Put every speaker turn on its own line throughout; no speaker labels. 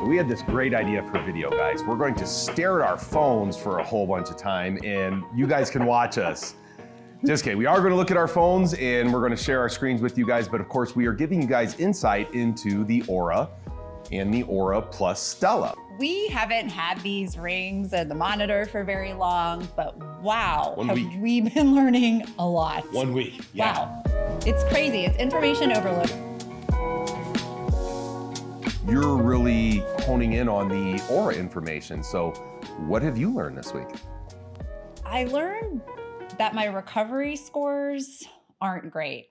So we had this great idea for a video, guys. We're going to stare at our phones for a whole bunch of time, and you guys can watch us. Just kidding. We are going to look at our phones, and we're going to share our screens with you guys, but of course, we are giving you guys insight into the Oura and the Oura plus Stelo.
We haven't had these rings and the monitor for very long, but wow, have we been learning a lot.
1 week. Yeah.
Wow. It's crazy. It's information overload.
You're really honing in on the Oura information. So what have you learned this week?
I learned that my recovery scores aren't great.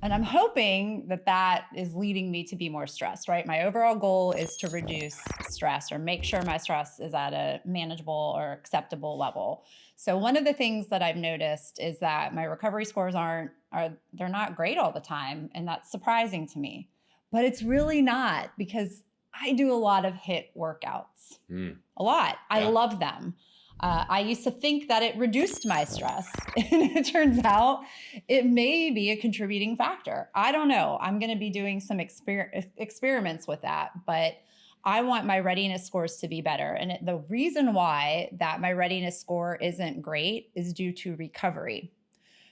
And I'm hoping that that is leading me to be more stressed, right? My overall goal is to reduce stress or make sure my stress is at a manageable or acceptable level. So one of the things that I've noticed is that my recovery scores they're not great all the time. And that's surprising to me. But it's really not, because I do a lot of HIIT workouts, a lot. I love them. I used to think that it reduced my stress, and it turns out it may be a contributing factor. I don't know. I'm going to be doing some experiments with that, but I want my readiness scores to be better. And the reason why that my readiness score isn't great is due to recovery.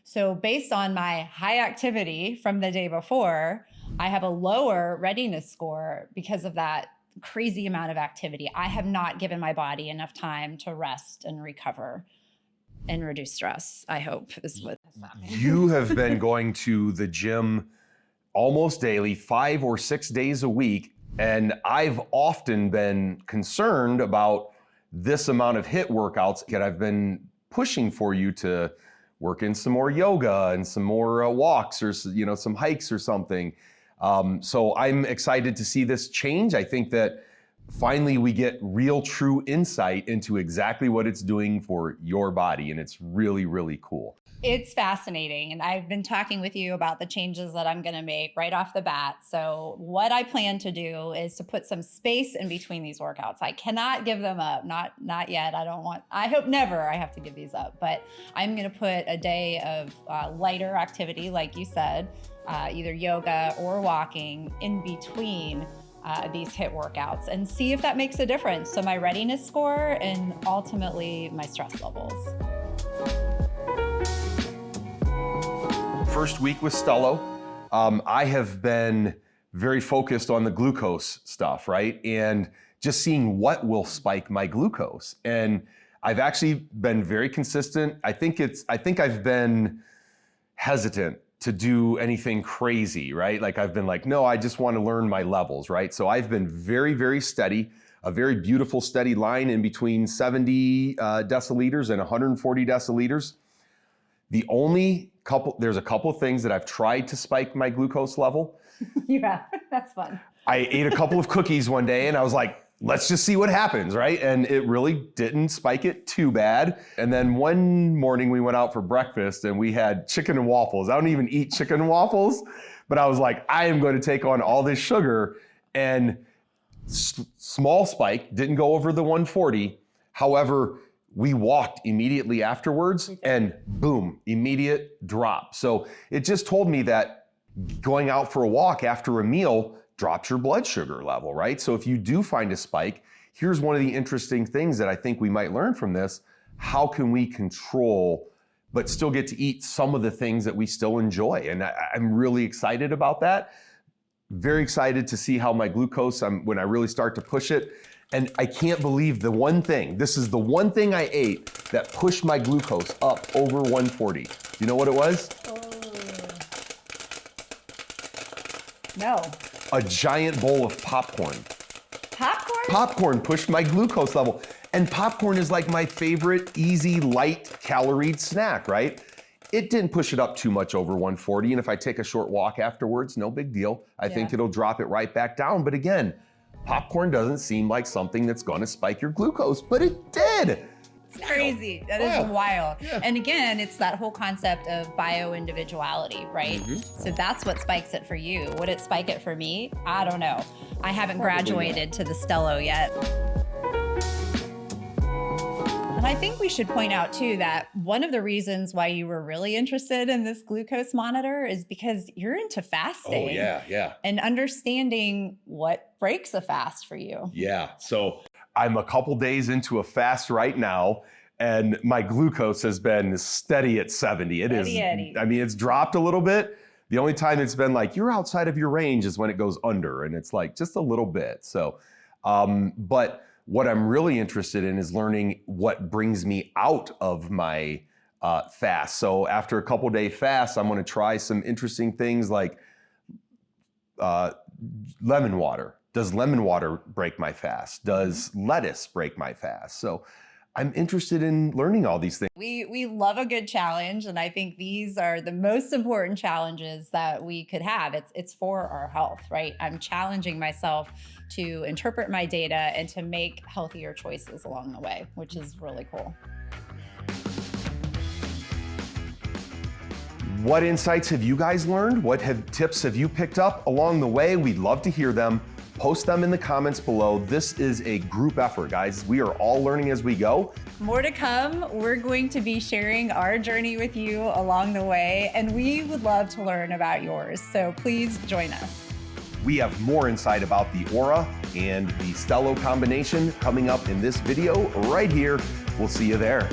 So based on my high activity from the day before, I have a lower readiness score because of that crazy amount of activity. I have not given my body enough time to rest and recover and reduce stress, I hope, is what has happened.
You have been going to the gym almost daily, 5 or 6 days a week, and I've often been concerned about this amount of HIIT workouts, and I've been pushing for you to work in some more yoga and some more walks or some hikes or something. So I'm excited to see this change. I think that finally we get real, true insight into exactly what it's doing for your body, and it's really, really cool.
It's fascinating, and I've been talking with you about the changes that I'm going to make right off the bat. So what I plan to do is to put some space in between these workouts. I cannot give them up, not yet. I hope never I have to give these up, but I'm going to put a day of lighter activity, like you said, either yoga or walking in between these HIIT workouts, and see if that makes a difference to my readiness score and ultimately my stress levels.
First week with Stelo, I have been very focused on the glucose stuff, right? And just seeing what will spike my glucose. And I've actually been very consistent. I think I've been hesitant to do anything crazy, right? Like I've been like, no, I just want to learn my levels, right? So I've been very, very steady, a very beautiful steady line in between 70 deciliters and 140 deciliters. There's a couple of things that I've tried to spike my glucose level.
Yeah, that's fun.
I ate a couple of cookies one day and I was like, let's just see what happens, right? And it really didn't spike it too bad. And then one morning we went out for breakfast and we had chicken and waffles. I don't even eat chicken and waffles, but I was like, I am going to take on all this sugar, and small spike, didn't go over the 140. However, we walked immediately afterwards and boom, immediate drop. So it just told me that going out for a walk after a meal drops your blood sugar level, right? So if you do find a spike, here's one of the interesting things that I think we might learn from this. How can we control, but still get to eat some of the things that we still enjoy? And I'm really excited about that. Very excited to see how my glucose, when I really start to push it. And I can't believe this is the one thing I ate that pushed my glucose up over 140. You know what it was?
No.
A giant bowl of popcorn.
Popcorn?
Popcorn pushed my glucose level. And popcorn is like my favorite easy, light, caloried snack, right? It didn't push it up too much over 140. And if I take a short walk afterwards, no big deal. I think it'll drop it right back down. But again, popcorn doesn't seem like something that's going to spike your glucose, but it did.
It's crazy. That is wild. Yeah. And again, it's that whole concept of bio-individuality, right? So that's what spikes it for you. Would it spike it for me? I don't know. I haven't graduated to the Stelo yet. And I think we should point out too that one of the reasons why you were really interested in this glucose monitor is because you're into fasting.
Oh, yeah.
And understanding what breaks a fast for you.
Yeah. So I'm a couple days into a fast right now, and my glucose has been steady at 70. It is. I mean, it's dropped a little bit. The only time it's been like, you're outside of your range is when it goes under, and it's like just a little bit. So, but what I'm really interested in is learning what brings me out of my fast. So after a couple day fast, I'm going to try some interesting things like lemon water. Does lemon water break my fast? Does lettuce break my fast? So I'm interested in learning all these things.
We love a good challenge, and I think these are the most important challenges that we could have. It's for our health, right? I'm challenging myself to interpret my data and to make healthier choices along the way, which is really cool.
What insights have you guys learned? What tips have you picked up along the way? We'd love to hear them. Post them in the comments below. This is a group effort, guys. We are all learning as we go.
More to come. We're going to be sharing our journey with you along the way, and we would love to learn about yours. So please join us.
We have more insight about the Oura and the Stelo combination coming up in this video right here. We'll see you there.